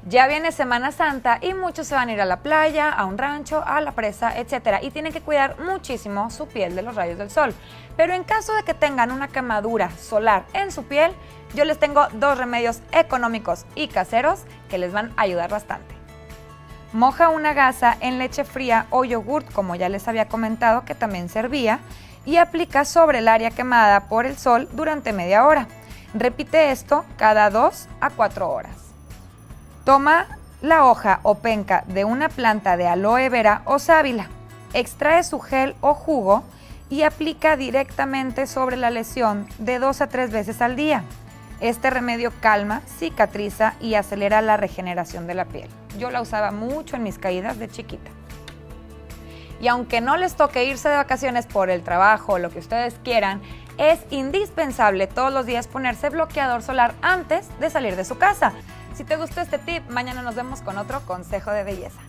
Ya viene Semana Santa y muchos se van a ir a la playa, a un rancho, a la presa, etc. Y tienen que cuidar muchísimo su piel de los rayos del sol. Pero en caso de que tengan una quemadura solar en su piel, yo les tengo 2 remedios económicos y caseros que les van a ayudar bastante. Moja una gasa en leche fría o yogurt, como ya les había comentado que también servía, y aplica sobre el área quemada por el sol durante media hora. Repite esto cada 2 a 4 horas. Toma la hoja o penca de una planta de aloe vera o sábila, extrae su gel o jugo y aplica directamente sobre la lesión de 2 a 3 veces al día. Este remedio calma, cicatriza y acelera la regeneración de la piel. Yo la usaba mucho en mis caídas de chiquita. Y aunque no les toque irse de vacaciones por el trabajo o lo que ustedes quieran, es indispensable todos los días ponerse bloqueador solar antes de salir de su casa. Si te gustó este tip, mañana nos vemos con otro consejo de belleza.